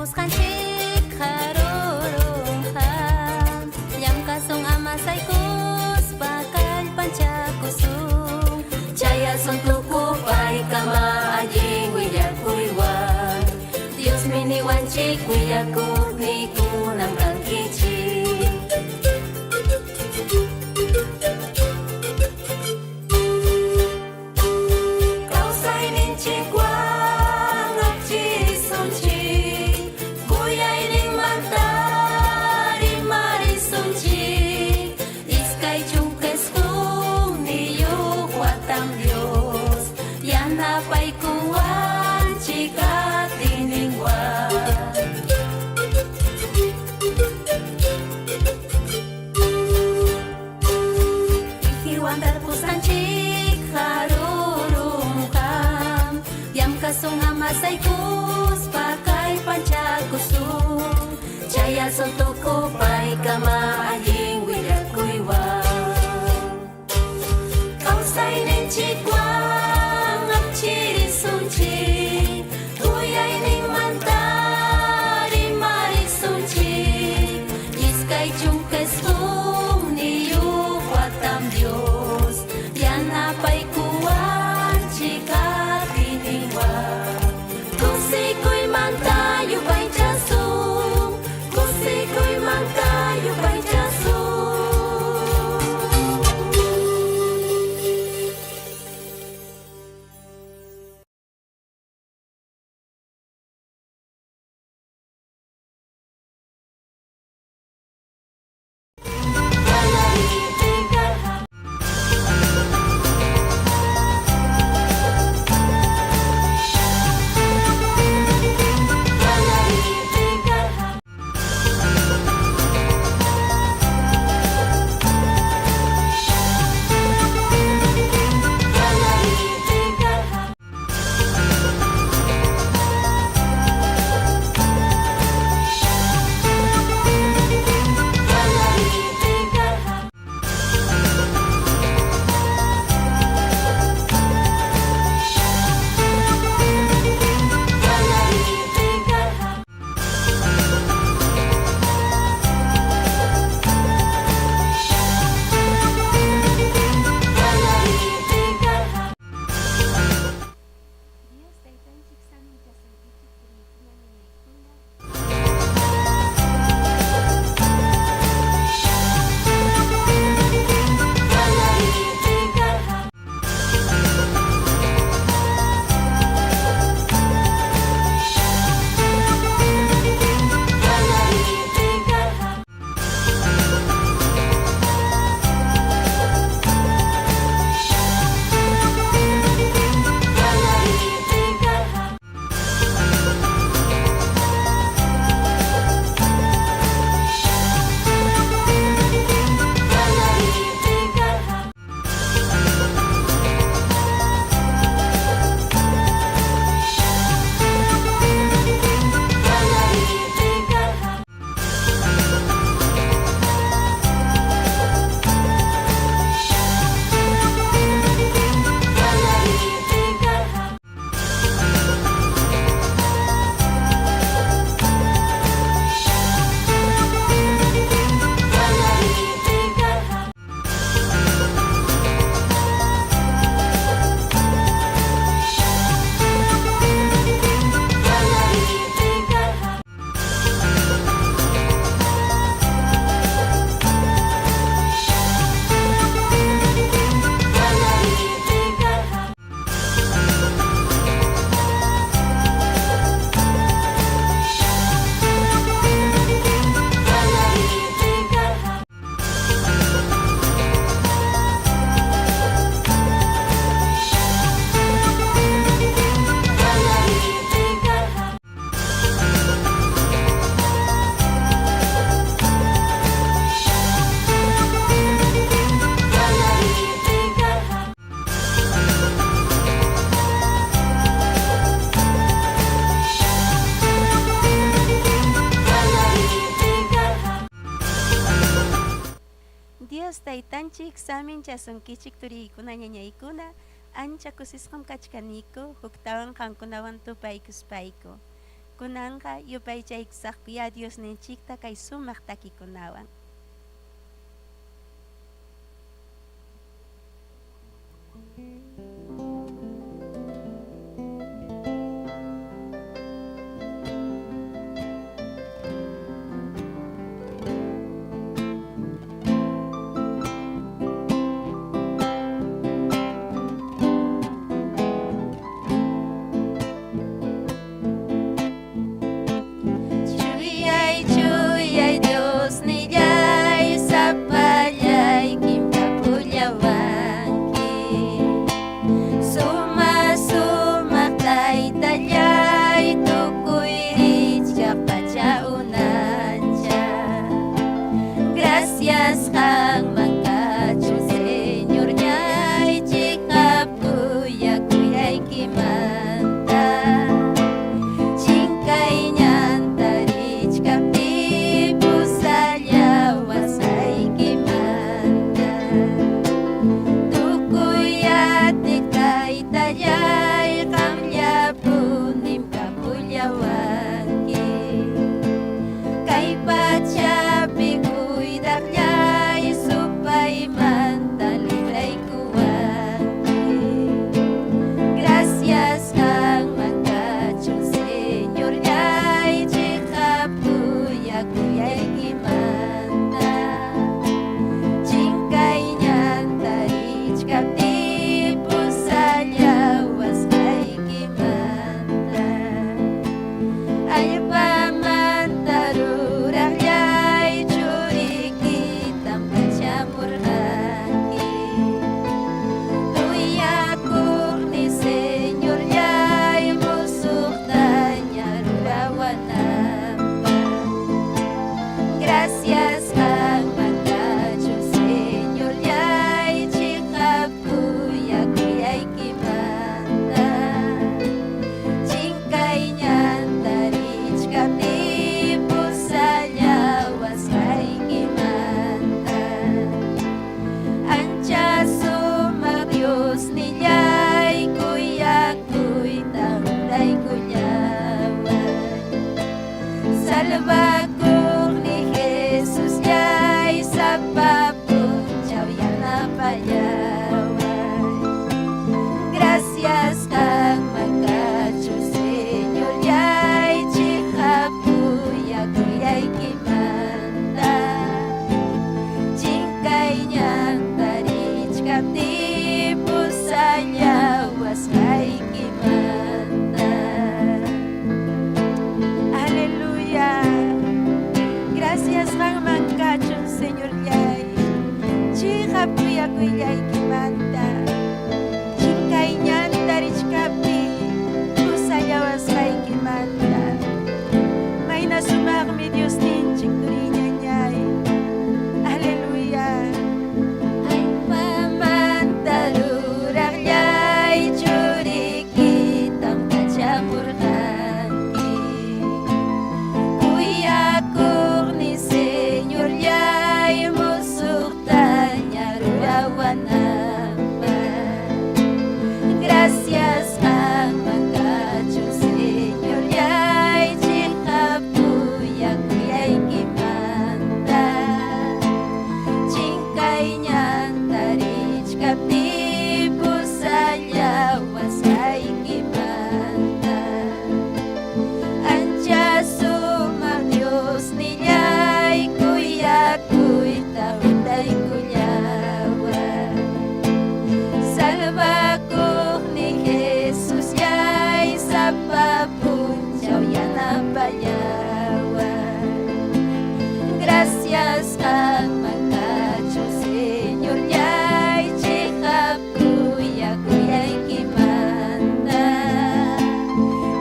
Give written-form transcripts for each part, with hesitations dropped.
puskanchik harurunghan Yang kasong amasaykus bakal pancakusung Jaya suntuku pai kama ajing wiyakuywan Dios miniwancik wiyaku niku nang kangkici Kau say nincik wang ngapci sunci Kuyay ning mantari mari sunci Iskay chungkes kung niyuk watang Dios Yan napay kuwan chika tiningwan Ikiwandar pusancik harurungkam Yam kasung amasaykus pakai pancakusung Jaya suntuku pai kama ajing widakuywan Kau say nincik wang ngapciri sunci Kuyay ning mantari mari sunci Iskay chungkes kung niyuk watam Dios Yan napay kuwan chika tiningwan Kusikoy mantayo pa'y jasong Kusikoy mantayo pa'y jasong taytanchik samin chasunkichik turiykuna ñañaykuna ancha kusisqam kachkaniko huktawan qankunawan tupaykuspayku kunanqa yupaychaykisaqpiya Diosninchikta kay sumaq takikunawan. Chuyay Dios nillay sapallay kimpapullawanki suma taytallay tukuy richkaq pachaunancha gracias qanmankachu Señor ñay chiqapuya kuyaykimanta chinkay ñanta richkapti pusalla wasaykimanta tukuy atik taytallay qamllapunim kapullawanki kay pachapi cuidaqllay supaymanta libraykuwanki gracias qanmankachu Señor ñay chiqapuya kuyaykimanta chinkay ñanta richkapti pusalla wasaykimanta allpamanta ruraqllay churikitam kachamurqanki tuyakurni Señor ñay musuqtaña rurawananpaq gracias qanmankachu Señor ñay chiqapuya kuyaykimanta chinkay ñanta richkapti pusalla wasaykimanta ancha sumaq Dios nillay kuyakuyta uraykullawan salvakurni Jesus ñay sapapunchaw yanapallawan gracias qanmankachu Señor ñay chiqapuya kuyaykimanta chinkay ñanta richkapti pusalla wasaykimanta. Aleluya. Gracias qanmankachu Señor ñay chiqapuya kuyaykimanta chinkay ñanta richkapti pusalla wasaykimanta mayna sumaqmi Diosninchik turiña ñay. Aleluya. Allpamanta ruraqllay churikitam kachamurqanki kuyakurni Señor ñay musuqtaña rurawananpaq gracias qanmankachu Señor ñay chiqapuya kuyaykimanta chinkay ñanta richkapti pusalla wasaykimanta ancha sumaq Dios nillay kuyakuyta uraykullawan salvakurni Jesus ñay sapapunchaw yanapallawan gracias qanmankachu Señor ñay chiqapuya kuyaykimanta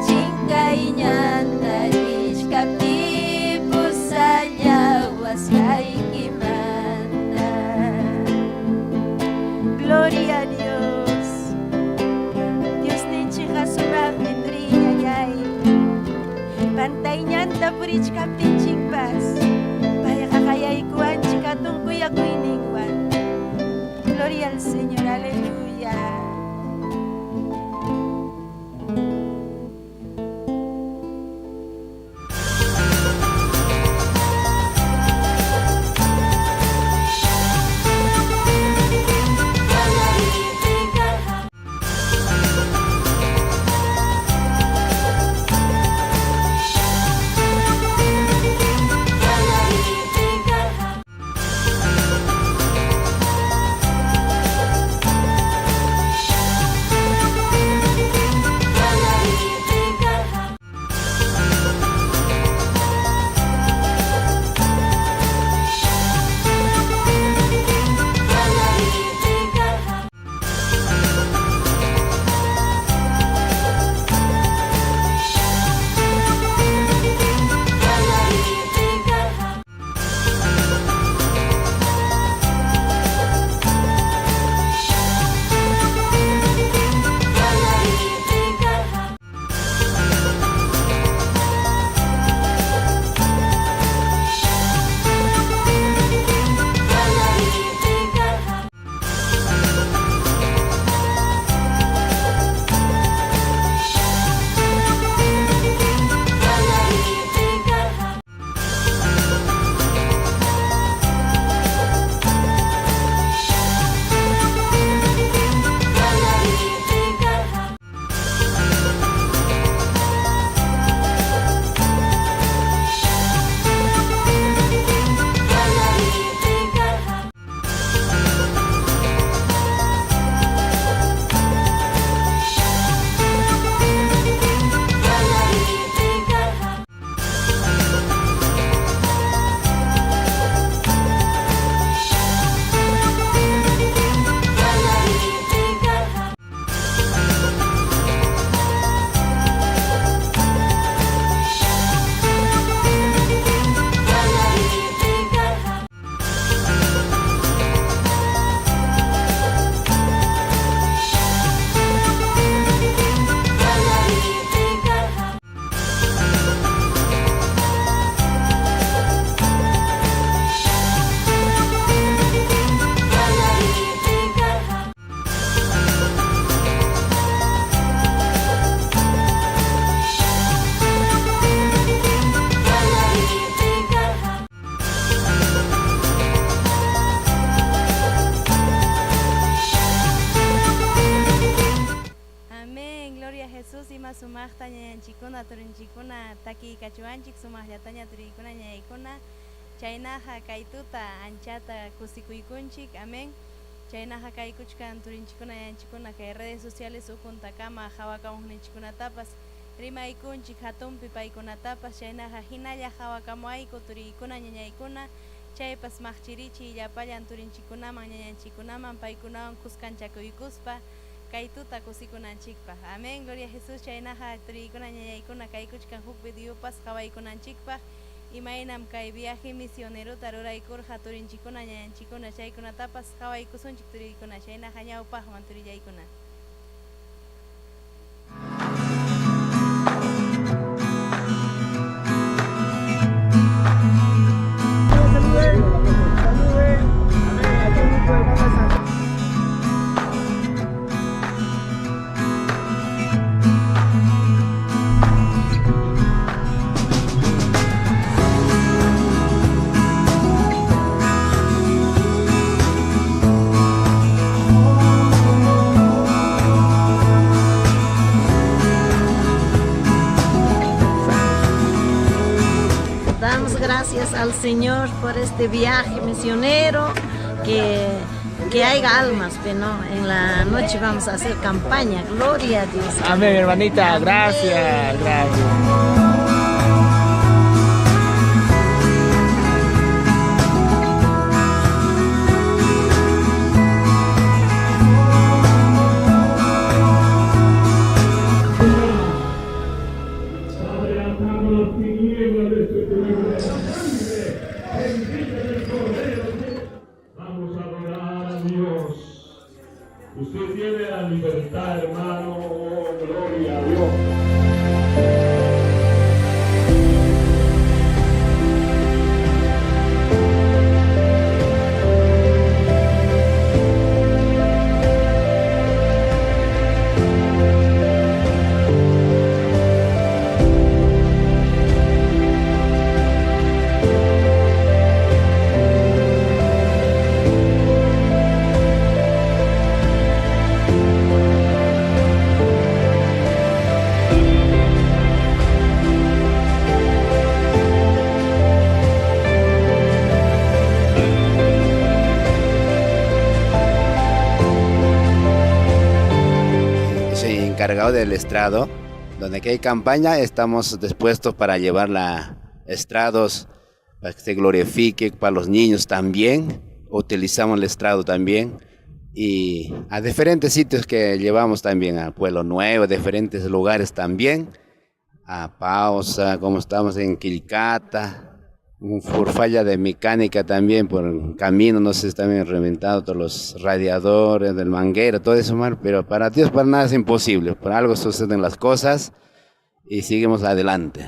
chinkay ñanta richkapti pusalla wasaykimanta. Gloria a Dios. Diosninchikqa sumaqmi turiña ñay pantay ñanta purichkaptinchikpas payqa qayaykuwanchik hatun kuyakuyninwan. Gloria al Señor. Aleluya. programa sumaqta ñañanchikuna turinchikuna taki kachuanchik sumaqllataña turiykuna ñañaykuna chaynaqa kay tuta anchata kusikuykunchik amén chaynaqa kay kuchkan turinchikuna ñañanchikuna kay redes sociales ukuntakama hawakamuqninchikunatapas rimaykunchik hatunpi paykunatapas chaynaqa hinalla hawakamuayku turiykuna ñañaykuna chaypas maqchirichiy llapallan turinchikunaman ñañanchikunaman paykunawan kuskanchakuykuspa kay tuta kusikunanchikpaq amén gloria a Jesús chaynaqa turiykuna ñañaykuna kay kuchkan huk videopas qhawaykunanchikpaq imaynam kay viaje misioneruta ruraykurqa turinchikuna ñañanchikuna chaykunatapas qhawaykusunchik turiykuna chaynaqa ñawpaqman turillaykuna. Damos gracias al Señor por este viaje misionero, que haya almas, pero no, en la noche vamos a hacer campaña, gloria a Dios. Amén, hermanita, gracias, gracias. Vamos a adorar a Dios. Usted tiene la libertad, hermano. Oh, gloria a Dios. Encargado del estrado, donde aquí hay campaña, estamos dispuestos para llevar estrados para que se glorifique, para los niños también, utilizamos el estrado también, y a diferentes sitios que llevamos también, al Pueblo Nuevo, diferentes lugares también, a Pausa, como estamos en Quilcata, por falla de mecánica también, por el camino, no sé, están reventado todos los radiadores del manguero, todo eso, pero para Dios para nada es imposible, por algo suceden las cosas y seguimos adelante.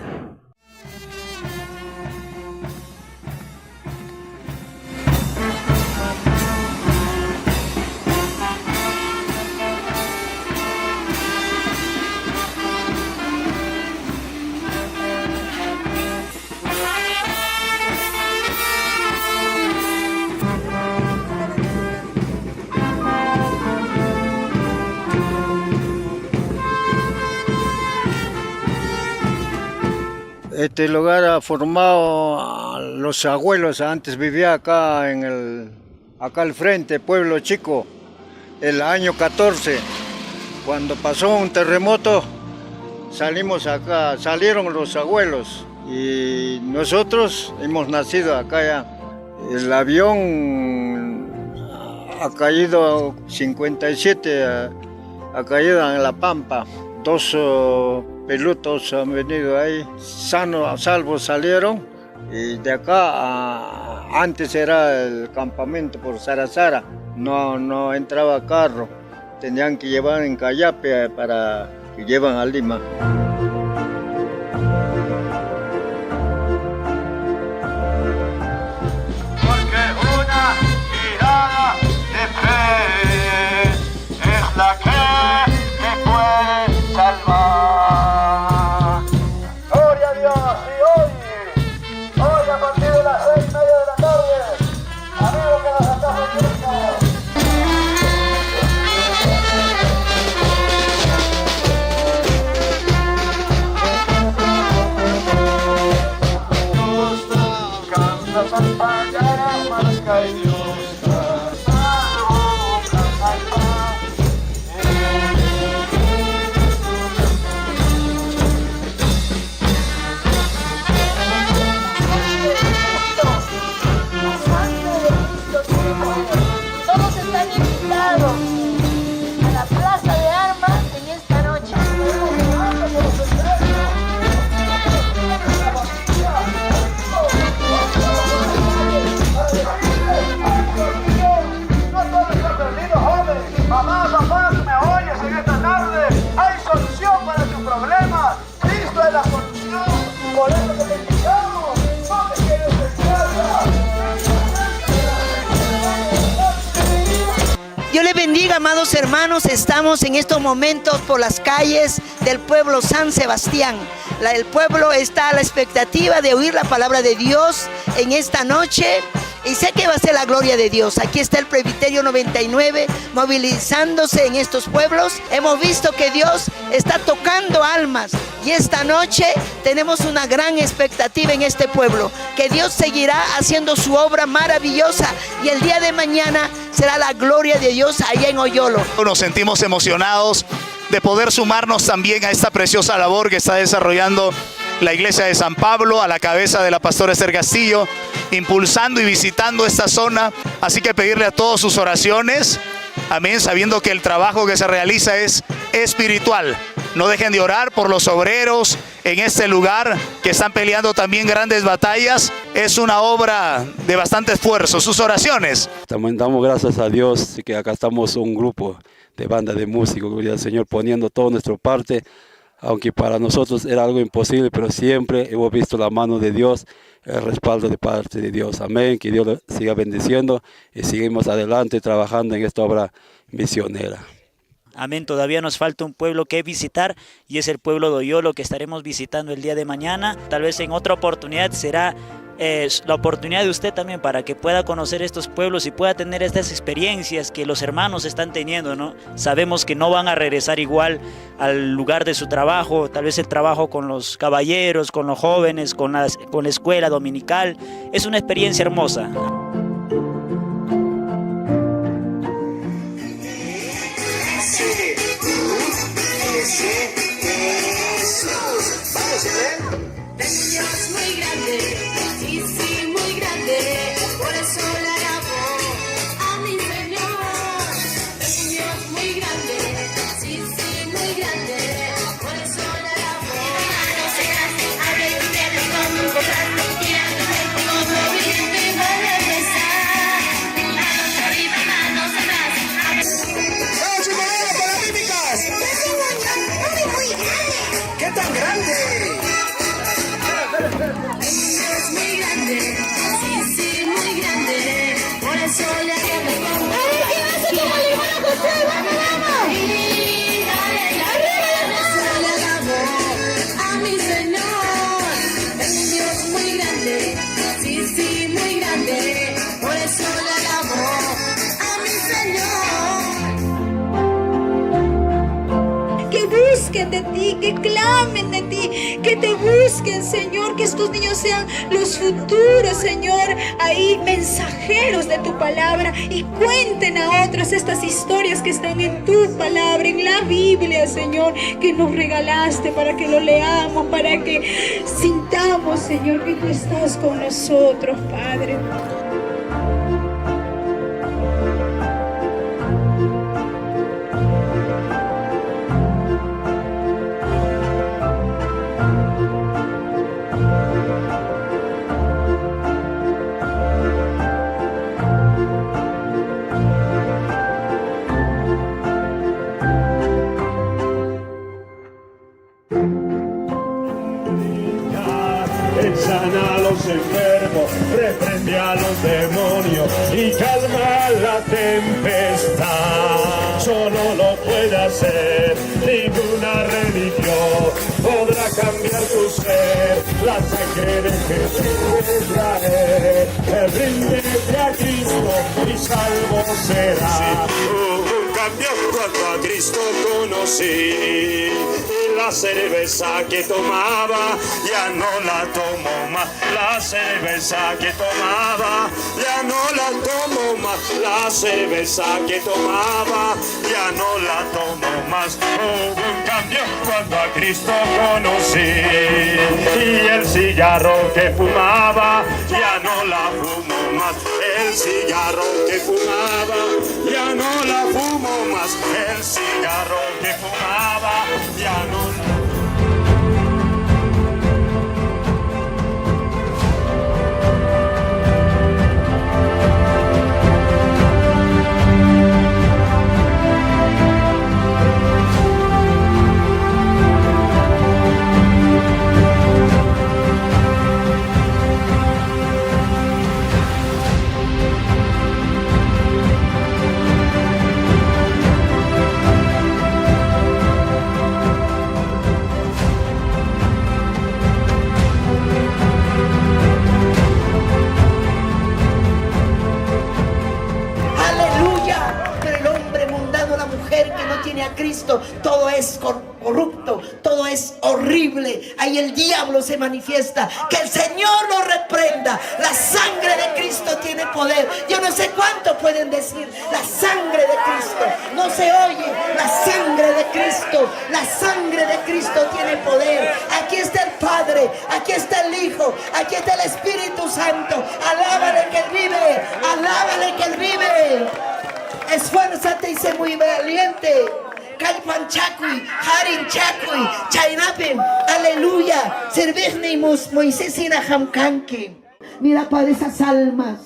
Este lugar ha formado a los abuelos, antes vivía acá acá al frente, Pueblo Chico, el año 14, cuando pasó un terremoto, salimos acá, salieron los abuelos y nosotros hemos nacido acá ya. El avión ha caído 57, ha caído en La Pampa, 2 pilotos han venido ahí, sanos, a salvo salieron, y de acá, antes era el campamento por Sarasara, no entraba carro, tenían que llevar en Cayape para que llevan a Lima. Porque una mirada de fe es la que me puede salvar. amados hermanos, estamos en estos momentos por las calles del pueblo San Sebastián. El pueblo está a la expectativa de oír la palabra de Dios en esta noche. Y sé que va a ser la gloria de Dios. Aquí está el Presbiterio 99 movilizándose en estos pueblos. Hemos visto que Dios está tocando almas. Y esta noche tenemos una gran expectativa en este pueblo. Que Dios seguirá haciendo su obra maravillosa. Y el día de mañana será la gloria de Dios allá en Oyolo. Nos sentimos emocionados de poder sumarnos también a esta preciosa labor que está desarrollando la iglesia de San Pablo, a la cabeza de la pastora Esther Castillo, impulsando y visitando esta zona. Así que pedirle a todos sus oraciones, amén, sabiendo que el trabajo que se realiza es espiritual. No dejen de orar por los obreros en este lugar que están peleando también grandes batallas. Es una obra de bastante esfuerzo. Sus oraciones. También damos gracias a Dios que acá estamos un grupo de banda de músicos, gloria al Señor, poniendo toda nuestra parte. Aunque para nosotros era algo imposible, pero siempre hemos visto la mano de Dios, el respaldo de parte de Dios. Amén, que Dios lo siga bendiciendo y seguimos adelante trabajando en esta obra misionera. Amén, todavía nos falta un pueblo que visitar y es el pueblo de Oyolo que estaremos visitando el día de mañana. Tal vez en otra oportunidad será la oportunidad de usted también para que pueda conocer estos pueblos y pueda tener estas experiencias que los hermanos están teniendo, ¿no? Sabemos que no van a regresar igual al lugar de su trabajo, tal vez el trabajo con los caballeros, con los jóvenes, con la escuela dominical. Es una experiencia hermosa. Dios muy grande, sí, sí, muy grande, por eso le alabo a mi Señor. Dios muy grande, sí, sí, muy grande, por eso le alabo. No seas, abre un dedo con un corazón, y ande como vive y vuelve a besar. Manos arriba, manos atrás. ¡Vamos, chicos, para mímicas! ¡Muy grande! ¿Qué tan grande? Dios muy grande, sí, sí, muy grande, por eso le alabo. ¡Ay, qué hace como le van a José! ¡Vamos, vamos! Y dale, arriba, por eso le alabo a mi Señor. Es un Dios muy grande, sí, sí, muy grande, por eso le alabo a mi Señor. Que busquen de ti, que clamen de ti, que te busquen, Señor, que estos niños sean los futuros, Señor, ahí mensajeros de tu palabra y cuenten a otros estas historias que están en tu palabra, en la Biblia, Señor, que nos regalaste para que lo leamos, para que sintamos, Señor, que tú estás con nosotros, Padre. Sana a los enfermos, reprende a los demonios y calma la tempestad. Solo lo puede hacer, ninguna religión podrá cambiar tu ser. La sangre de Jesús trae, ríndete a Cristo y salvo será. Un cambio cuando a Cristo conocí. La cerveza que tomaba ya no la tomo más. La cerveza que tomaba ya no la tomo más. La cerveza que tomaba ya no la tomo más. Hubo un cambio cuando a Cristo conocí. Y el cigarro que fumaba ya no la fumo más. El cigarro que fumaba ya no la fumo más. El cigarro que fumaba ya no la que no tiene a Cristo, todo es corrupto, todo es horrible. Ahí el diablo se manifiesta. Que el Señor lo reprenda. La sangre de Cristo tiene poder. Yo no sé cuánto pueden decir la sangre de Cristo. No se oye. La sangre de Cristo. La sangre de Cristo tiene poder. Aquí está el Padre, aquí está el Hijo, aquí está el Espíritu Santo. Alábale que Él vive. Alábale que Él vive. Esfuérzate y sé muy valiente. Kalpan chakui, harin chakui, chainapim, aleluya. Servirneimos Moisésina hamkanki. Mira, Padre, esas almas,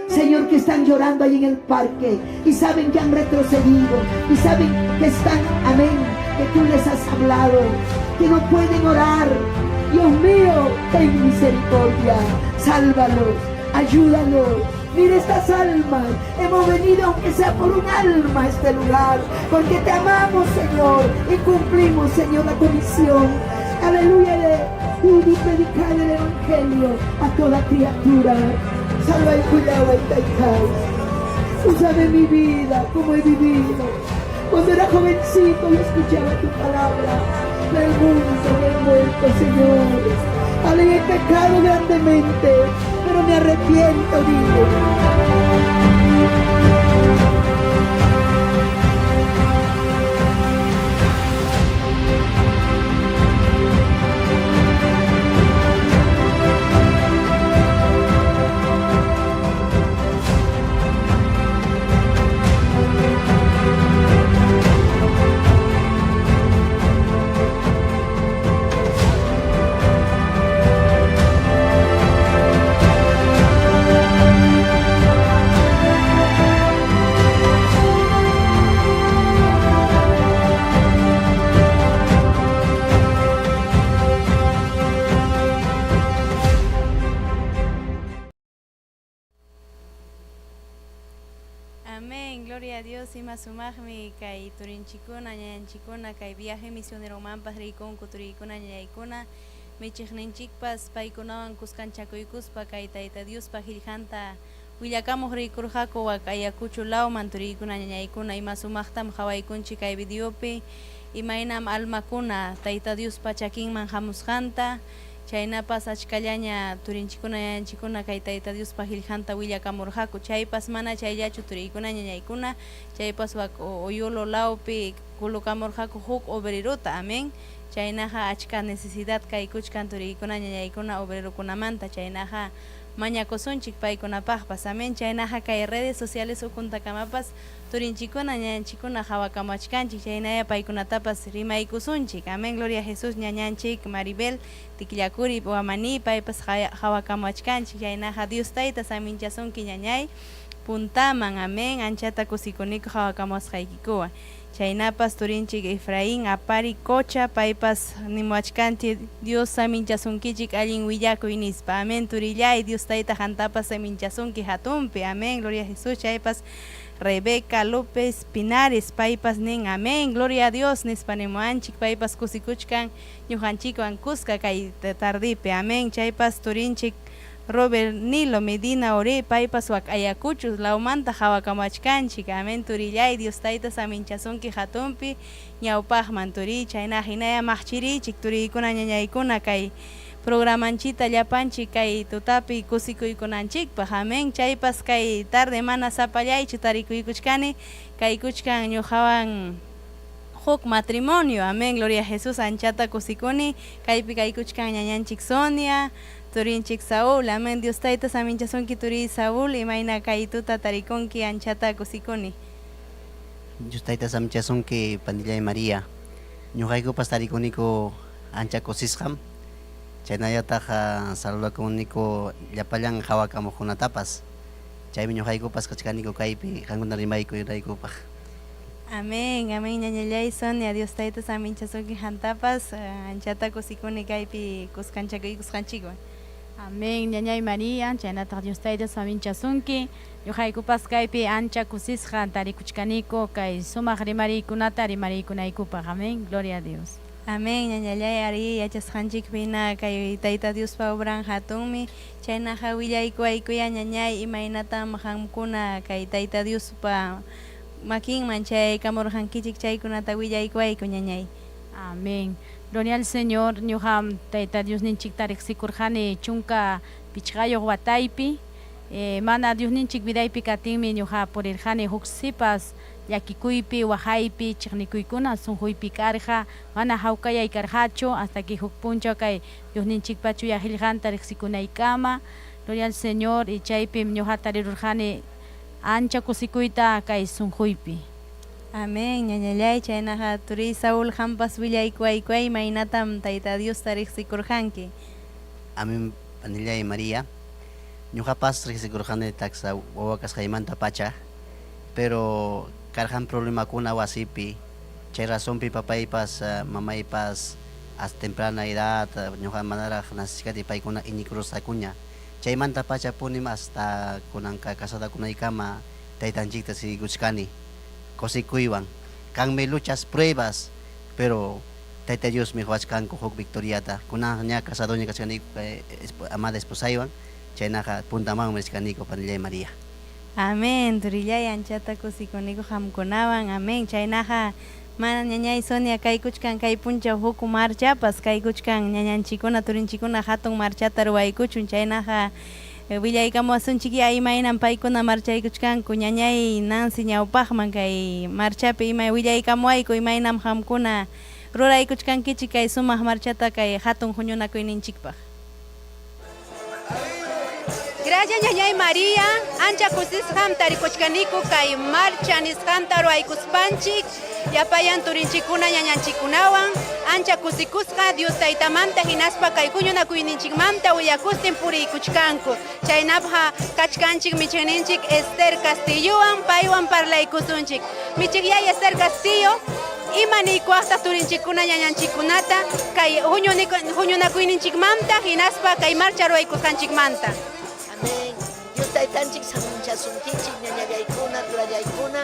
Señor, que están llorando ahí en el parque y saben que han retrocedido y saben que están, amén, que tú les has hablado, que no pueden orar. Dios mío, ten misericordia, sálvalos, ayúdalos. Mira estas almas, hemos venido aunque sea por un alma a este lugar, porque te amamos, Señor, y cumplimos, Señor, la comisión, aleluya, de predicar el Evangelio a toda criatura. Salva y cuidado y taicay. Tú sabes mi vida, cómo he vivido. Cuando era jovencito y escuchaba tu palabra, pero el mundo me ha envuelto, Señor. He pecado grandemente, pero me arrepiento, digo. Amén, gloria a Dios. Ima sumajmi kay turinchikuna ñañanchikuna kay viaje misionero manpas riykun kuturikuna ñañaykuna michikninchikpas paykunawan kuskanchakuykuspa kay Tayta Diospa qillqanta willakamuq riykurqaku wakayakuchu lawman turiykuna ñañaykuna ima sumaqtam qhawaykunchik kay videopi imaynam almakuna Tayta Diospa chakinman hamusqanta chaynapas achkallaña turinchikuna ñañanchikuna kay Tayta Diospa qillqanta willakamurqaku chaypas mana chayllachu turiykuna ñañaykuna chaypas wak uyulo lawpi kulukamurqaku huk obreruta, amén. Chaynaqa achka necesidad kaykuchkan turiykuna ñañaykuna obrerukunamanta chaynaqa mañakusunchik paykunapaqpas, amén. Chaynaqa kay redes sociales ukuntakamanpas turinchikuna ñañanchikuna hawakamachkanchik chaynaya paykunatapas rimaykusunchik, amén. Gloria a Jesús. Ñañanchik Maribel Tikllakuri Wamani paypas hawakamachkanchik chaynaqa Dios Tayta saminchasunki ñañay puntaman, amén. Anchata kusikuniku hawakamusqaykikuwan chaynapas turinchik Efraín Apari Cocha paypas nimuachkanchik Dios saminchasunkichik allin willakuy nispa, amén. Turillay Dios Tayta hantapas saminchasunki hatunpi, amén. Gloria a Jesús. Chaypas Rebeca López Pinares paypas nin, amén. Gloria a Dios. Nispa nimuanchik paypas kusikuchkan ñujanchikwan kuska kay tardipi, amén. Chaypas turinchik Robert Nilo Medina Ore paypas wak ayakuchus laumanta hawakamachkanchik, amén. Turillay Dios Tayta saminchasunki hatunpi ñawpaqman turi chayna hinaya maqchirichik turiykuna ñañaykuna kay programanchita llapanchik kay tutapi kusikuykunanchikpaq, amén. Chaypas kay tarde mana sapallaychu tarikuykuchkani kaykuchkan ñuqawan huk matrimonio, amén. Gloria a Jesús. Anchata kusikuni kaypi kaykuchkan ñañanchik Sonia turinchik Saúl, amén. Dios Tayta saminchasunki turi Saúl imayna kay tuta tarikunki anchata kusikuni. Dios Tayta saminchasunki Pandilla y María ñuqaykupas tarikuniku ancha kusisqam chaynallataq saludakuniku llapallan hawakamuqkunatapas chaymi ñuqaykupas kachkaniku kaypi qankuna rimaykuyraykupaq. Amén, amén. Ñañallay Sonia Dios Tayta saminchasunki hantapas anchata kusikuni kaypi kuskanchakuykusqanchikwan. Amén, ñañay María, chaynataq Dios Tayta saminchasunki ñuqaykupas kaypi ancha kusisqa tarikuchkaniku kay sumaq rimariykunata rimariykunaykupaq, amén. Gloria a Dios. Amén. Ñañallay ari yachasqanchikpina kay Tayta Diospa obran hatunmi chaynaqa willaykuaykuya ñañay imaynatam qamkuna kay Tayta Diospa makinman chay kamurjankichik chaykunata willaykuayku ñañay. Amén. Gloria al Señor. Ñuqam Tayta Dios ninchikta riqsikurqani chunka pichqayuq wataypi. Mana Dios ninchik vidaypi katinmi ñuqa purirqani huk sipas llakikuypi, wajaypi, chiqnikuykuna sunquypi karqa, mana hawkayay karqachu hasta que huk punchaw kay Dios ninchikpachu yajillqanta riqsikunaykama. Gloria al Señor. Y chaypi ñuqata rirurqani ancha kusikuyta kay sunquypi. Amén. Ñañallay chaynaqa turi Saúl hampas willaykuaykuay maynatam Tayta Diosta riqsikurqanki. Amén, Pandillay María. Ñuqapas riqsikurqani taxa wawa kasqaymanta pacha, pero karqan problemakuna wasipi, chay razonpi papaypas mamaypas hasta temprana edad ñuqa manaraq nasishkati paykuna iñikurusqakuña. Chaymanta pacha punim hasta kunanka casadakunaykama taytanchikta siguchkani kusikuywan. Kanmi luchas pruebas, pero Tayta Dios mi huachkanku huk victoriata. Kunan ña casadoña kachkaniku amada esposaywan, chaynaqa puntamanmi rishkaniku Pandillay María. Amén. Turillay anchata kusikuniku hamkunawan. Amén. Chaynaqa mana ñañay Sonia kaykuchkan kay punchaw huk marchapas kaykuchkan ñañanchikuna turinchikuna hatun marchata ruwaykuchun. Chaynaqa willaykamuwasunchik imaynan paykuna marchaykuchkanku ñañay Nancy ñawpaqman kay marchapi imay willaykamuwayku imaynam hamkuna ruraykuchkankichik kay sumaq marchata kay hatun huñunakuyninchikpaq. Gracias ñañay María, ancha kusisqam tarikuchkaniku kay marcha nisqanta ruwaykuspanchik, yapayan turinchikuna ñañanchikunawan, ancha kusikusqa Dios taytamanta hinaspa kay huñunakuyninchikmanta willakustin puriykuchkanku. Chaynapqa kachkanchik michikninchik Esther Castillowan paywan parlaykusunchik. Michikyay Esther Castillo, imaniykuaqta turinchikuna ñañanchikunata kay huñunakuyninchikmanta hinaspa kay marcha ruwaykusqanchikmanta. Amén. Dios taytanchik samunchasunkichik ñañallaykuna, turallaykuna,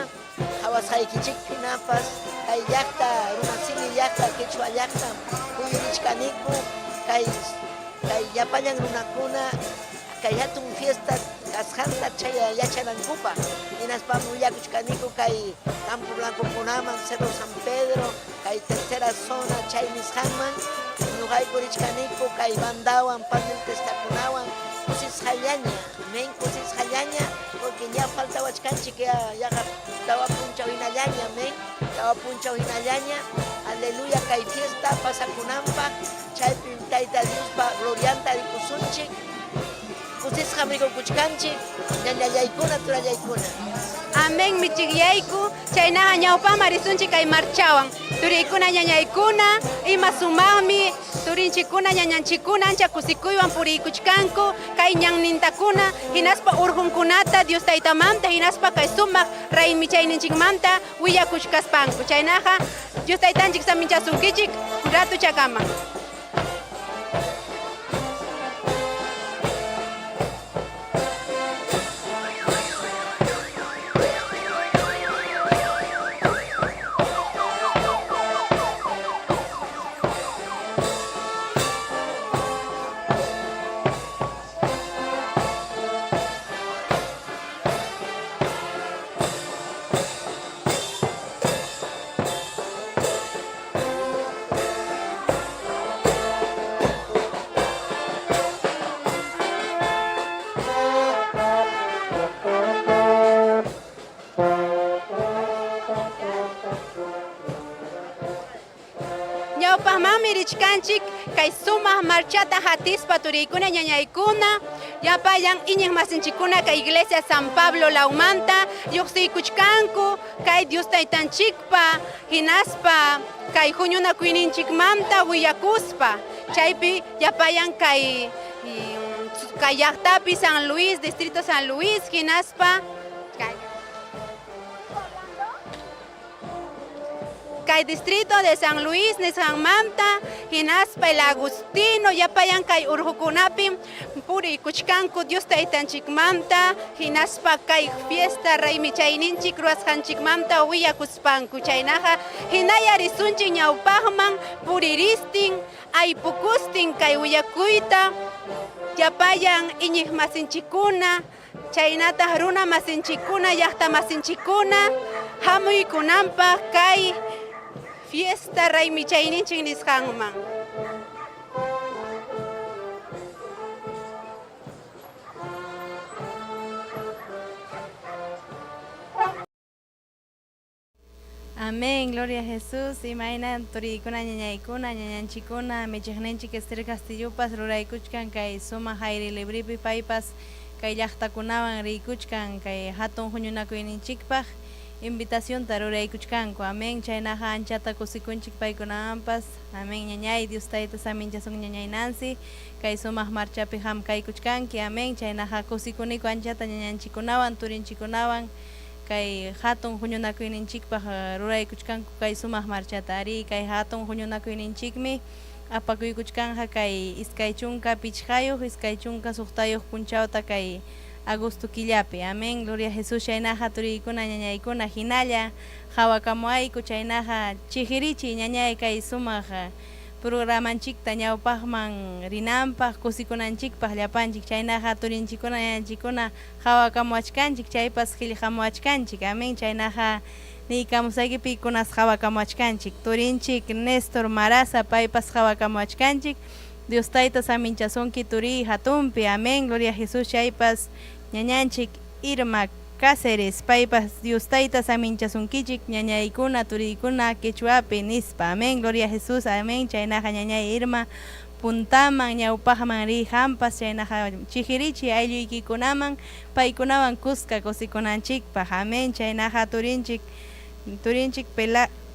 hawasqaykichik pinapas, kay llaqta, runasimi llaqta, Quechua llaqta, kuyurichkaniku, kay llapañan runakuna, kay hatun fiesta kasqanta chay yachanankupa, hinaspa willakuchkaniku kay Campo Blanco kunaman, Cerro San Pedro, kay tercera zona chay nisqanman, ñuqayku kay bandawan, paneltestakunawan, kusisqallaña, men kusisqallaña, porque ya falta wachkanchik ya tawa punchaw hinallaña, men tawa punchaw hinallaña, aleluya kay fiesta pasakunanpaq, chaypi Tayta Diospa glorianta rikusunchik, kusisqamrikukuchkanchik, ñañallaykuna, turallaykuna. Amén michikyayku, chaynaqa ñawpama risunchik kay marchawan. Turiykuna ñañaykuna, ima sumaqmi, turinchikuna ñañanchikuna ancha kusikuywan puriykuchkanku, kay ñannintakuna, hinaspa urqunkunata Dios taytamanta, hinaspa kay sumaq raymi chayninchikmanta willakuchkaspanku. Chaynaqa Dios taytanchik saminchasunkichik ratu chakama. Ñawpaqmanmi richkanchik kay sumaq marchata hatispa turiykuna ñañaykuna, yapayan iñiq masinchikuna kay Iglesia San Pablo Laumanta lluqsiykuchkanku kay Dios taytanchikpa hinaspa kay huñunakuyninchikmanta willakuspa. Chaypi yapayan kay llaqtapi San Luis, distrito San Luis, hinaspa kay distrito de San Luis, nisqanmanta, hinaspa el Agustino, yapayan kay urqukunapi puriykuchkanku Dios taytanchikmanta, hinaspa kay fiesta raymi chayninchik ruwasqanchikmanta willakuspanku. Chaynaqa hinaya risunchik ñawpaqman puriristin, aypukustin kay willakuyta, yapayan iñiq masinchikuna, chaynataq runa masinchikuna, llaqta masinchikuna, hamuykunanpaq kay fiesta raymichayninchik nisqanman. Amén, gloria a Jesús. Imagina turikuna ñañaykuna, ñañanchikuna, michiqninchik Esther Castillopas ruraykuchkan kay suma hayri libripi paypas kay llaqtakunawan riykuchkan kay hatun huñunakuyninchikpaq invitacionta ruraykuchkanku. Amén. Chaynaqa anchata kusikunchik paykunamanpas. Amén. Ñañay Dios tayta saminchasun ñañay Nancy kay sumaq marchapi hamkaykuchkanki. Amén. Chaynaqa kusikuniku anchata ñañanchikunawan turinchikunawan kay hatun huñunakuyninchikpaq ruraykuchkanku kay sumaq marchata ari kay hatun huñunakuyninchikmi apakuykuchkanja kay iskay chunka pichqayuq iskay chunka suqtayuq punchawta kay agosto killapi. Amén. Gloria a Jesús. Chaynaqa turiykuna ñañaykuna hinalla hawakamuayku chaynaqa chijirichi ñañay kay sumaq programanchikta ñawpaqman rinanpaq kusikunanchikpaq llapanchik chaynaqa turinchikuna ñañanchikuna hawakamuachkanchik chaypas qillqamuachkanchik. Amén. Chaynaqa niykamusaykipi kunas hawakamuachkanchik turinchik Néstor Maraza paypas hawakamuachkanchik Dios tayta saminchasunki turi hatunpi. Amén. Gloria a Jesús. Chaypas ñañanchik Irma Cáceres paypas Dios tayta saminchasunkichik ñañaykuna turiykuna quechuapi nispa. Amén. Gloria a Jesús. Amén. Chaynaqa ñañay Irma puntaman ñawpaqman riy hampas chaynaqa chijirichi aylluykikunaman paykunawan kuska kusikunanchikpaq. Amén. Chaynaqa turinchik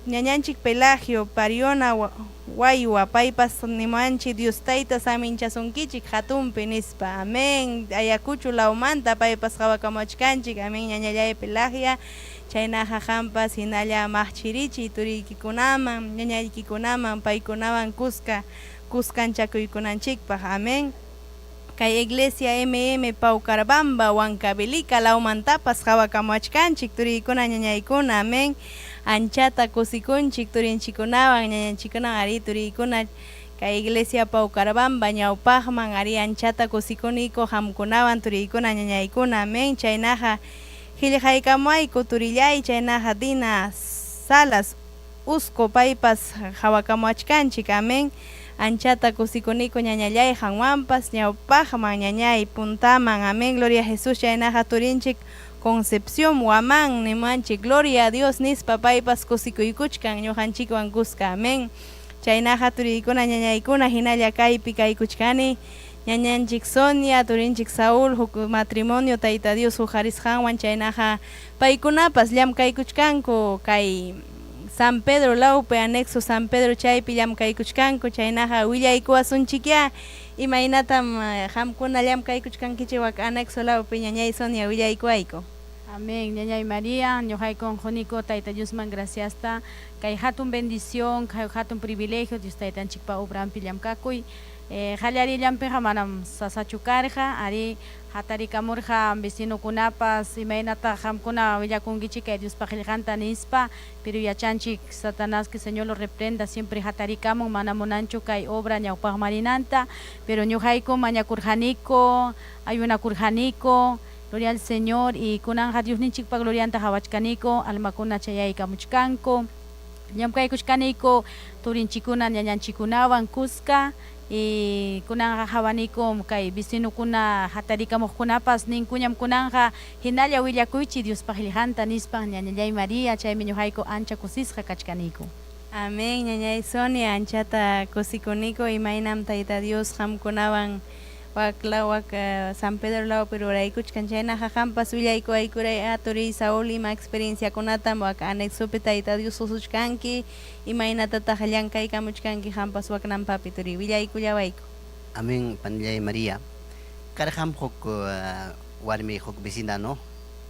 ñañanchik Pelagio Pariona Waywa paypas nimanchik Dios tayta saminchasunkichik hatunpi nispa. Amén. Ayacucho laumanta paypas hawakamuachkanchik. Amén. Ñañallay Pelagia chaynaqa hampas hinalla maqchirichi turiykikunaman ñañaykikunaman paykunawan kuskanchakuykunanchikpaq. Amén. Kay iglesia Paucarabamba Huancavelica laumantapas hawakamuachkanchik turiykuna ñañaykuna. Amén. Anchata kusikunchik turinchikunawan ñañanchikunawan ari turiykuna kay iglesia Paucarabamba ñawpaqman ari anchata kusikuniku hamkunawan turiykuna ñañaykuna. Amén. Chaynaqa qillqaykamuayku turillay chaynaqa Dina Salas Usco paypas hawakamuachkanchik. Amén. Anchata kusikuniku ñañallay hanwanpas ñawpaqman ñañay puntaman. Amén. Gloria a Jesús. Chaynaqa turinchik Concepción Huamán nimanchik Gloria a Dios nispa paypas kusikuykuchkan ñuqanchikwan kuska. Amén. Chaynaqa turiykuna ñañaykuna hinalla kaypi kaykuchkani ñañanchik Sonia turinchik Saúl huk matrimonio tayta Dios huqarisqanwan chaynaqa paykunapas llamkaykuchkanku kay San Pedro laupe anexo San Pedro chaypi llamkaykuchkanku chaynaqa willaykuwasunchikya imaynatam hamkuna llamkaykuchkankichik wak anexo laupe ñañay Sonia willaykuwayku. Amén. Ñañay María, ñuqayku juniku tayta Diosman graciasta kay hatun bendición, kay hatun privilegio Dios taytanchikpa obranpi llamkakuy. Hallarillampiqa manam sasachu karqa, ari hatarikamurqa vecinokunapas imaynata hamkuna willakunkichik kay Diospa qillqanta nispa, pero yachanchik Satanás que Señor lo reprenda, siempre hatarikamun mana munanchu kay obra ñawpaq marinanta, pero ñuqayku mañakurqaniku, ayunakurqaniku, gloria al Señor, y kunanja Diosninchikpa glorianta hawachkaniku, almakuna chayaykamuchkanku, llamkaykuchkaniku turinchikuna ñañanchikunawan kuska, y kunanja hawaniku kay vecinokuna hatarikamuqkunapas ninkuñam kunanja hinalla willakuychi Diospa qillqanta nispa ñañallay María chaymi ñuqayku ancha kusisqa kachkaniku. Amén. Ñañay Sonia anchata kusikuniku imaynam tayta Dios hamkunawan wak San Pedro lao pero raykuchkan chaynaqa hampas willaykuwaykuray aturi Saúl ima experiencia kunatam wak anexopi tayta Dios usuchkanki imaynatataq llankaykamuchkanki hampas waknanpapi turi willaykullawayku. Amén. Panillay María karham huk warmi huk vecina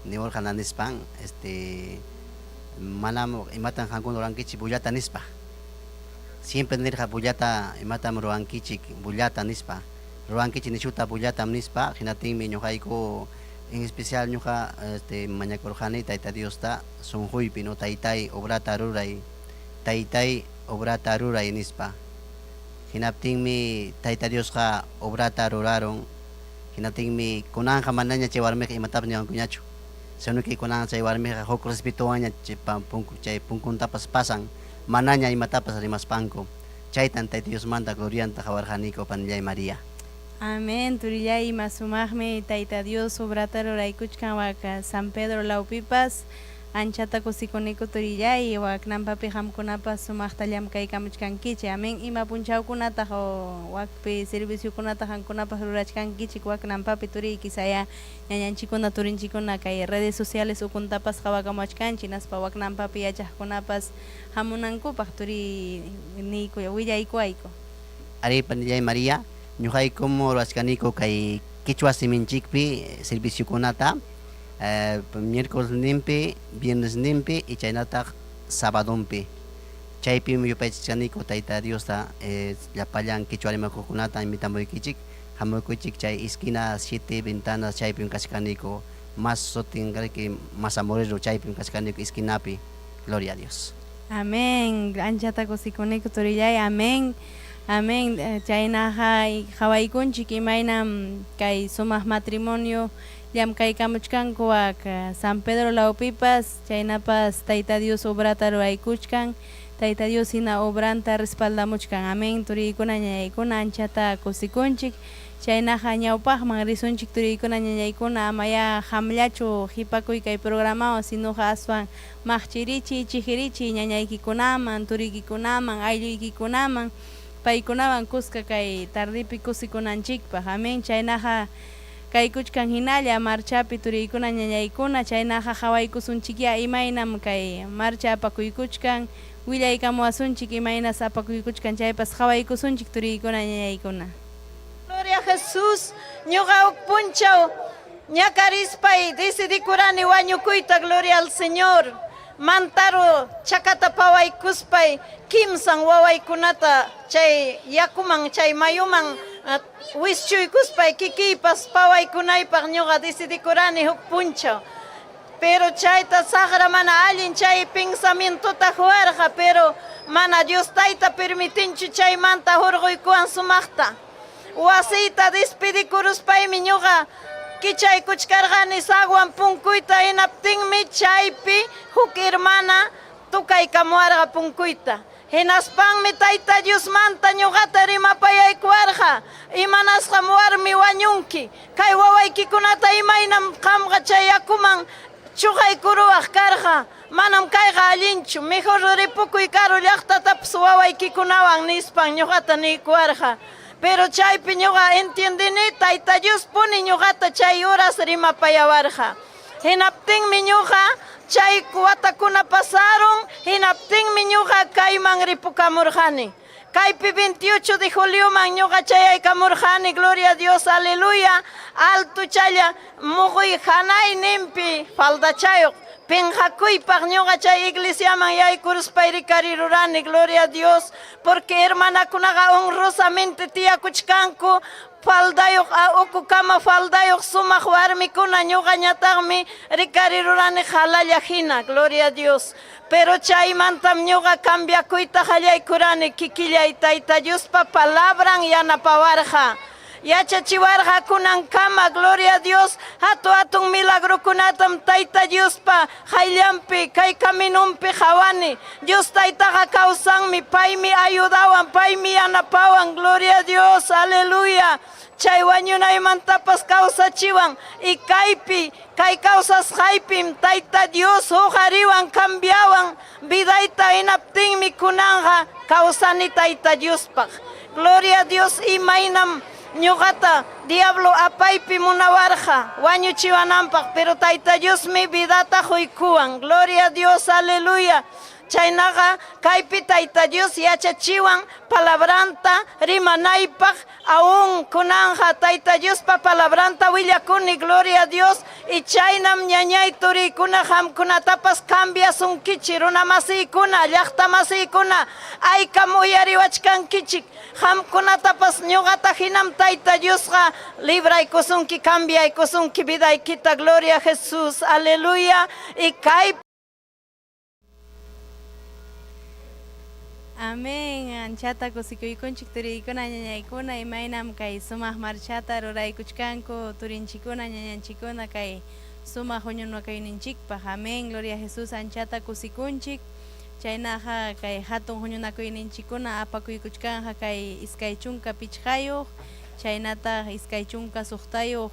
niwar hananispan manam imatan hankun orankichik bullata nispa siempre nirqa bullata imatam ruankichik bullata nispa ruankichik nishuta bullata nispa hinatinmi ñuqayku en especial ñuqa mañakurqani tayta Diosta sunquypi taytay obrata ruray nispa hinaptinmi tayta Diosqa obrata ruraron hinatinmi kunanja manaña chay warmiqa imatapas niwankuñachu Sanuki kunan chay warmiqa huk respetuwaña chay punkuntapas pasan manaña imatapas rimaspanku. Chaytan Tayta Dios manda glorianta hawarjaniko Panillay María. Amén. Turillay masumagme Tayta Dios obrata ruraykuchkan waka San Pedro Laupipas anchata kusikuniko turillay waknanpapi hamkunapas sumaqtallam kaykamuchkankichik. Amén. Ima punchawkunataq wakpi serviciokunataq hankunapas rurachkankichik waknanpapi turiy kisaya ñañanchikuna turinchikuna kay redes sociales ukuntapas qhawakamuachkanchik naspa waknanpapi yachaqkunapas hamunankupaq turiy niykuya willaykuayku. Ari Panillay María ñuqaykumu ruwachkaniko kay Quichua siminchikpi serviciokunata miércoles nimpi, viernes nimpi y chaynataq sabadonpi. Chaypi yupaychishkaniko Tayta Diosta llapallan Quichua rimakuqkunata invitamuykichik hamuykuchik chay esquina 7 ventanas chaypi kashkaniko más sotingariki más amorero chaypi kashkaniko esquinapi. Gloria a Dios. Amén. Anchata kusikuniko turillay. Amén. Amén. Chaynaqa hawaykunchik imaynam kay sumaq matrimonio llam kaykamuchkanku waka San Pedro Laupipas chaynapas Tayta Dios obrata ruraykuchkan Tayta Dios hina obranta respaldamuchkan. Amén. Turiykuna ñañaykuna anchata kusikunchik chaynaqa ñawpaqman risunchik turiykuna ñañaykuna amaya hamllachu hipakuy kay programawan sinoqa aswan maqchirichi chijirichi ñañaykikunaman turiykikunaman aylluykikunaman paykunawan kuska kay tardipi kusikunanchikpaq. Amén. Chaynaqa kaykuchkan hinalla marchapi turiykuna ñañaykuna chaynaqa hawaykusunchikya imaynam kay marcha apakuykuchkan willaykamuwasunchik imaynas apakuykuchkan chaypas hawaykusunchik turiykuna ñañaykuna. Gloria a Jesús, ñuqa uk punchaw ñakarispay decidikurani wañukuyta, gloria al Señor. Mantaro chakata pawaykuspay kimsan wawaykunata chay yakuman chay mayuman wischuykuspay kikiypas pawaykunaypaq ñuqa decidikurani huk punchaw. Pero chayta saqra mana allin chay pensamientota huarqa, pero mana Dios tayta permitinchu chaymanta hurquykuwan sumaqta. Wasita despedikuruspaimi ñuqa kichaykuchkarqani sagwan punkuyta hinaptinmi chaypi huk hermana tukaykamuwarqa punkuyta. Hinaspanmi Tayta Diosmanta ñuqata rimapayaykuwarqa imanasqam warmi wañunki kay wawaykikunata imaynam qamqa chay yakuman chuqaykuruwaq karqa manam kayqa allinchu mejor ripukuy karu llaqtatapas wawaykikunawan nispan ñuqata niykuwarqa. Pero chaypi ñuqa entiendini Tayta Dios puni ñuqata chay horas rimapayawarqa. Hinaptinmi ñuqa chay watakuna pasaron, hinaptinmi ñuqa kayman ripukamurqani. Kaypi 28 de julioman ñuqa chayaykamurqani, gloria a Dios, aleluya. Alto chaya muguy hanay nimpi faldachayuq. Penjakuypaq ñuqa chay iglesiaman yaykuruspay rikarirurani, gloria a Dios, porque hermanakunaqa honrosamente tiyakuchkanku faldayuq ukukama faldayuq sumaq warmikuna ñuqa ñataqmi rikarirurani halalla hina, gloria a Dios. Pero chaymantam ñuqa cambiakuyta qallaykurani kikillay Tayta Diospa palabran yanapawarqa. Yachachiwarqa kunankama, gloria a Dios, hatun milagrukunatam Tayta Diospa hayllampi kay kaminumpi hawani. Dios Taytaqa kawsanmi, paymi ayudawan, paymi yanapawan, gloria a Dios, aleluya. Chay wañunaymantapas kawsachiwan y kaypi kay kawsasqaypim Tayta Dios hujariwan cambiawan vidayta hinaptinmi kunanqa kawsani Tayta Diospaq. Gloria a Dios, imaynam ñuqata diablo apaypi munawarqa wañuchiwananpaq, pero Tayta Dios mi vidata huykuwan, gloria a Dios, aleluya. Chaynaqa kaypi Tayta Dios yachachiwan palabranta rimanaypaq aún kunanja Tayta Dios pa palabranta willakuni, gloria a Dios. Y chaynam ñañay turiykuna hamkunatapas cambiasunkichik runa masiykuna llaqta masiykuna ayka muyariwachkankichik hamkunatapas ñuqata hinam Tayta Diosqa libraykusunki, cambiaykusunki vidaykita, gloria a Jesús, aleluya. Y kay Amén. Anchata kusikuykunchik turiykuna ñañaykuna imaynam kay sumaq marchata ruraykuchkanku turinchikuna ñañanchikuna kay suma huñunakuyninchikpaq. Amén. Gloria a Jesús. Anchata kusikunchik. Chaynaqa kay hatun huñunakuyninchikkuna apakuykuchkanja kay iskay chunka pichqayuq. Chaynata iskay chunka suqtayuq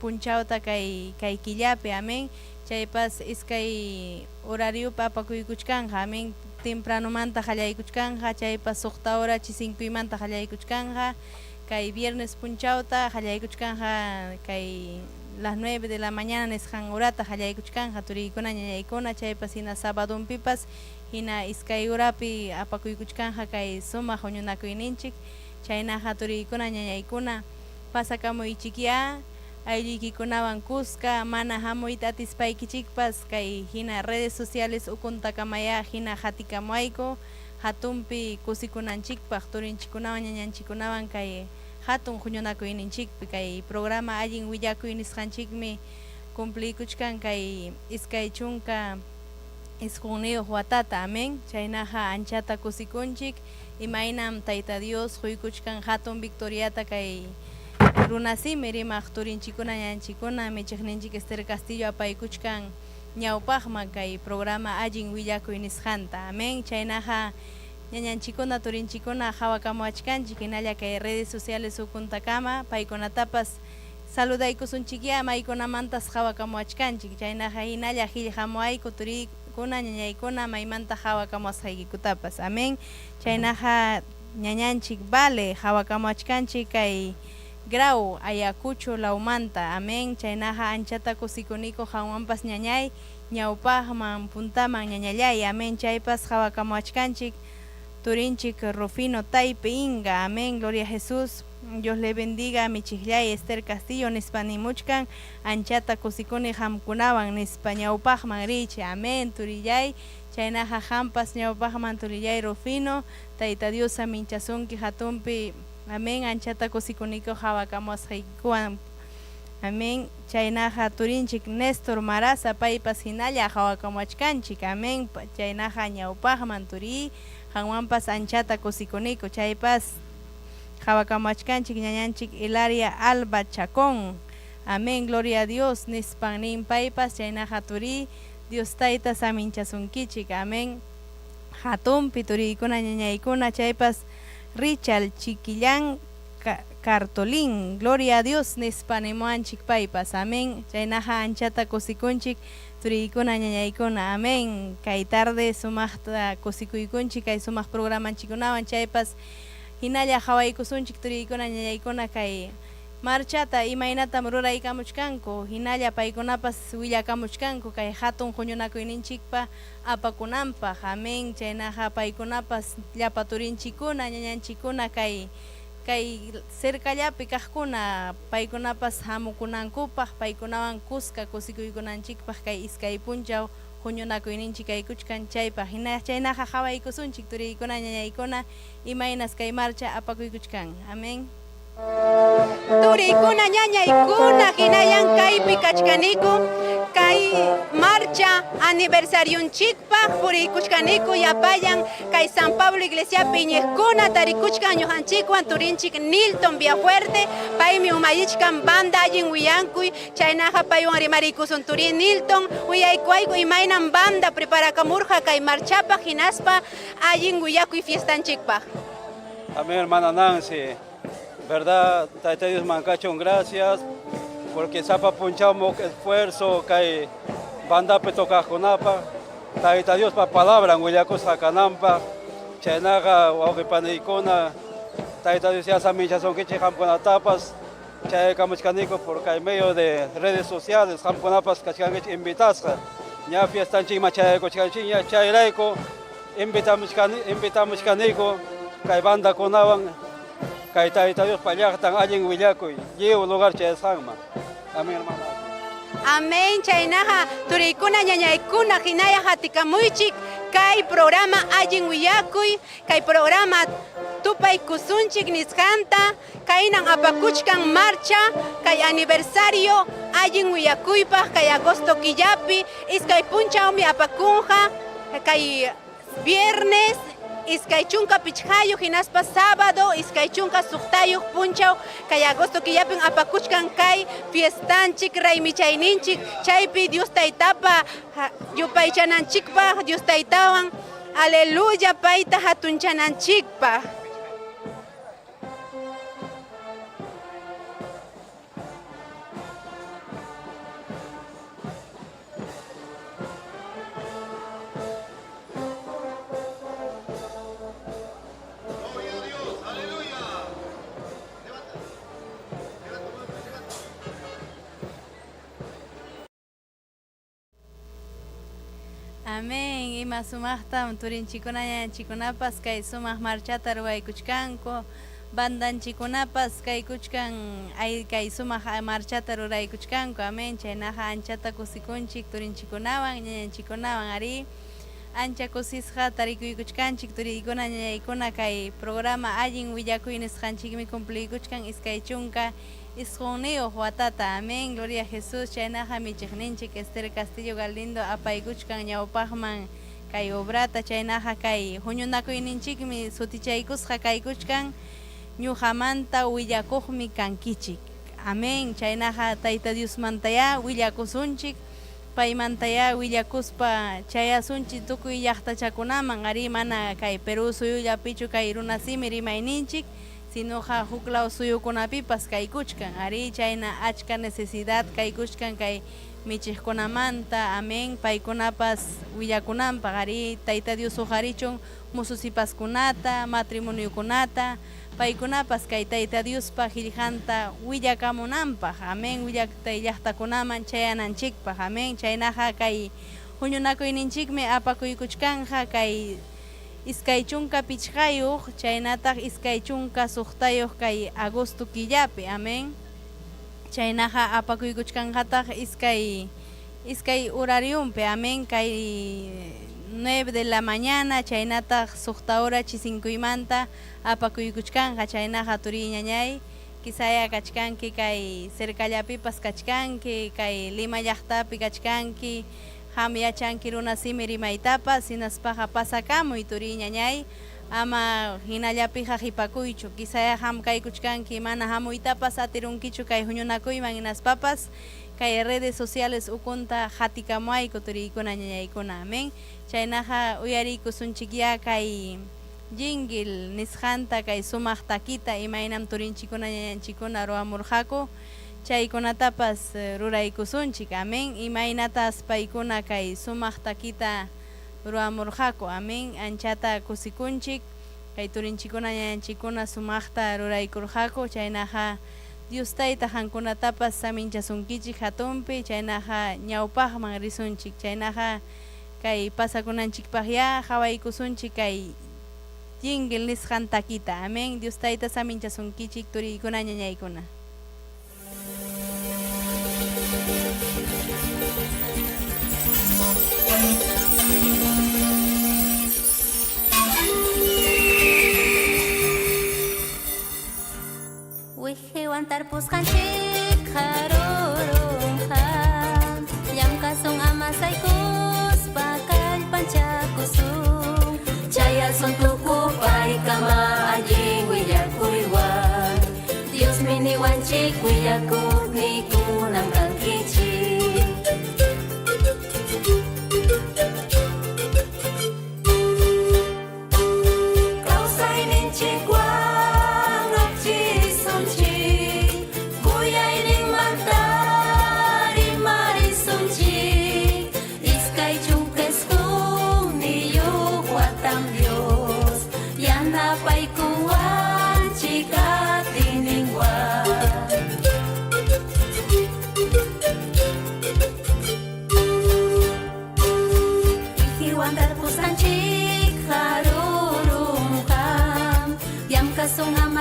punchawta kay killapi. Amén. Chaypas iskay horariupa apakuykuchkanja. Amén. Tempranomanta qallaykuchkanja. Chaypas suqta hora 5:00 qallaykuchkanja. Kay viernes punchawta qallaykuchkanja kay las 9 de la mañana nisqan horata qallaykuchkanja turiykuna ñañaykuna. Chaypas hina sabadonpipas hina iskay horapi apakuykuchkanja kay sumaq huñunakuyninchik. Chaynaqa turiykuna ñañaykuna pasakamuychikya aylliykikunawan kuska mana hamuyta atispaykichikpas kay hina redes sociales ukuntakamaya hina hatikamuayku hatunpi kusikunanchikpaq turinchikunawan ñañanchikunawan kay hatun huñunakuyninchikpi kay programa allin willakuy nisqanchikmi cumplikuchkan kay iskay chunka isqunniyoq watata. Amén. Chaynaqa anchata kusikunchik imaynam Tayta Dios quykuchkan hatun victoriata kay runasimi rimaq turinchikuna ñañanchikuna michiqninchik Ester Castillo apaykuchkan ñawpaqman kay programa allin willakuy nisqanta. Amén. Chaynaqa ñañanchikuna turinchikuna hawakamuachkanchik hinalla kay redes sociales ukuntakama paykunatapas saludaykusunchikya maykunamantas hawakamuachkanchik. Chaynaqa hinalla qillqamuayku turiykuna ñañaykuna maymanta hawakamuasqaykikutapas. Amén. Chaynaqa ñañanchik vale hawakamuachkanchik kay grau Ayacucho laumanta. Amén. Chaynaqa anchata kusikuniku hawanpas ñañay ñawpaqman puntaman ñañallay. Amén. Chaypas hawakamuachkanchik turinchik Rufino Taype Inga. Amén. Gloria a Jesús. Dios le bendiga. Michiqllay Ester Castillo nispanimuchkan anchata kusikuni hamkunawan nispa ñawpaqman richi. Amén. Turillay chaynaqa hampas ñawpaqman turillay Rufino. Tayta Dios aminchasunki hatunpi. Amén. Anchata kusikuniku hawakamuasqaykuwan. Amén. Chaynaqa turinchik Néstor Maraza paypas hinalla hawakamuachkanchik. Amén. Chaynaqa ñawpaqman turiy hanwanpas anchata kusikuniku. Chaypas hawakamuachkanchik ñañanchik Hilaria Alba Chacón. Amén. Gloria a Dios nispan nin paypas chaynaqa turiy Dios Tayta saminchasunkichik. Amén. Hatunpi turiykuna ñañaykuna chaypas Richard Chiquillán Cartolín. Gloria a Dios nispanimuanchik paypas. Amén. Chaynaqa anchata kusikunchik turiykuna ñañaykuna. Amén. Kay tarde sumaqta kusikuykunchik kay sumaq programanchikunawan chaypas hinalla hawaykusunchik turiykuna ñañaykuna kay marchata imaynatam ruraykamuchkanku hinalla paykunapas willakamuchkanku kay hatun huñunakuyninchikpa apakunanpaq. Amén. Chaynaqa paykunapas llapa turinchikuna ñañanchikuna kay cercallapi kaqkuna paykunapas hamukunankupaq paykunawan kuska kusikuykunanchikpaq kay iskay punchaw huñunakuyninchik kaykuchkan chaypaq chaynaqa hawaykusunchik turiykuna ñañaykuna imaynas kay marcha apakuykuchkan. Amén. Turiykuna ñañaykuna hinayan kaypi kachkaniku kay marcha aniversariunchikpaq puriykuchkaniku yapayan kay San Pablo Iglesia piñiqkuna tarikuchkan ñuqanchikwan turinchik Nilton Villafuerte paymi umayichkan banda allin wiyankuy chaynaqa paywan rimariykusun turi Nilton wiyaykuayku imaynan banda preparakamurqa kay marchapaq hinaspa allin wiyakuy fiestanchikpaq. Amén, hermana Nancy. Verdad, Tayta Dios mancacho, gracias, porque sapa punchamos esfuerzo, que banda petoca conapa, Tayta Dios pa palabra, huillacos sacanampa, chenaga, ojipanicona, Tayta Dios ya samichazón que chejam con tapas, chay camuchcanico, porque en medio de redes sociales, ham con apas, cachcan invitasca, ya fiestan chima chay cochcanchin, ya chay laico, invitamos canico, que banda conaban. Kay Tayta Dios pallaqtan allin willakuy lliw lugar chayasqanman. Amén, hermano. Amén. Chaynaqa turiykuna ñañaykuna hinaya hatikamuychik kay programa allin willakuy kay programa tupaykusunchik nisqanta kaynan apakuchkan marcha kay aniversario allin willakuypaq kay agosto killapi iskay punchawmi apakunqa kay viernes iskaychunka pichhayu hinaspa sábado iskaychunka suqtayu punchaw kay agosto killapin apakuchkan kay fiestanchik raymichayninchik chaypi Dios taytapa yupaychananchikpa Dios taytawan aleluya payta hatunchananchikpa. Amén. Ima sumaqtam turinchikuna ñanchikunapas kay sumaq marchata ruwaykuchkanku, bandanchikunapas kay kuchkan ay kay sumaq marchata ruraykuchkanku. Amén. Chaynaqa anchata kusikunchik turinchikunawan ñañanchikunawan ari ancha kusisqa tarikuykuchkanchik turiykuna ñañaykuna kay programa allin willakuy nisqanchikmi cumpliykuchkan iskay chunka isqunniuq watata. Amén. Gloria a Jesús. Chaynaqa michiqninchik Esther Castillo Galindo apaykuchkan ñawpaqman kay obrata. Chaynaqa kay huñunakuyninchikmi sutichaykusqa kaykuchkan ñuqamanta willakuqmi kankichik. Amén. Chaynaqa Tayta Diosmantaya willakusunchik, paymantaya willakuspa chayasunchik tukuy llaqtachakunaman ari mana kay Perú suyullapichu kay runa simi rimayninchik sinoqa huklaw suyukunapipas kaykuchkan ari chayna achka necesidad kaykuchkan kay michiqkunamanta. Amén. Paykunapas willakunanpaq ari Tayta Dios uqarichun mususipaskunata, matrimoniukunata, paykunapas kay Tayta Diospa qillqanta willakamunanpaq. Amén. Willakutay llaqtakunaman chayananchikpaq. Amén. Chaynaqa kay huñunakuyninchikmi apakuykuchkanja kay iskay chunka pichqayuq chaynataq iskay chunka suqtayuq kay agosto killapi. Amén. Chaynaqa apakuykuchkanjataq iskay horariumpi. Amén. Kay 9 de la mañana chaynataq suqta hora chisinkuymanta apakuykuchkanja. Chaynaqa turiy ñañay kisaya kachkanki kay cercallapipas kachkanki kay Lima llaqtapi kachkanki ham yachanki runa simi rimaytapas hinaspaqa pasakamuy turiy ñañay ama hinallapiqa qhipakuychu kisaya ham kaykuchkanki mana hamuytapas atirunkichu kay huñunakuyman hinaspapas kay redes sociales ukunta qhatikamuayku turiykuna ñañaykuna. Amén. Chaynaqa uyariykusunchik ya kay jingle nisqanta kay sumaq takita imaynam turinchikuna ñañanchikuna ruwamurqaku chaykunatapas ruraykusunchik. Amén. Imaynatas paykuna kay sumaq takita ruwamurqaku. Amén. Anchata kusikunchik kay turinchikuna ñañanchikuna sumaqta ruraykurqaku. Chaynaqa Dios tayta qankunatapas saminchasunkichik hatunpi. Chaynaqa ñawpaqman risunchik. Chaynaqa kay pasakunanchikpaq ya qhawaykusunchik kay jingle nisqan takita. Amén. Dios tayta saminchasunkichik turiykuna ñañaykuna. Wihiwan tarpusqanchik qarurunqa llamkasun amasaykuspa kallpanchakusun chayasun tukupay kama allin willakuywan Dios miniwanchik willakugnikunam kankichik kawsayninchikwan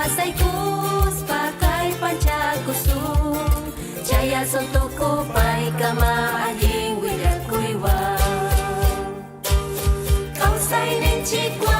masaykuspa kay panchakusung chayasun tukupay kama allin willakuywan kawsayninchikwan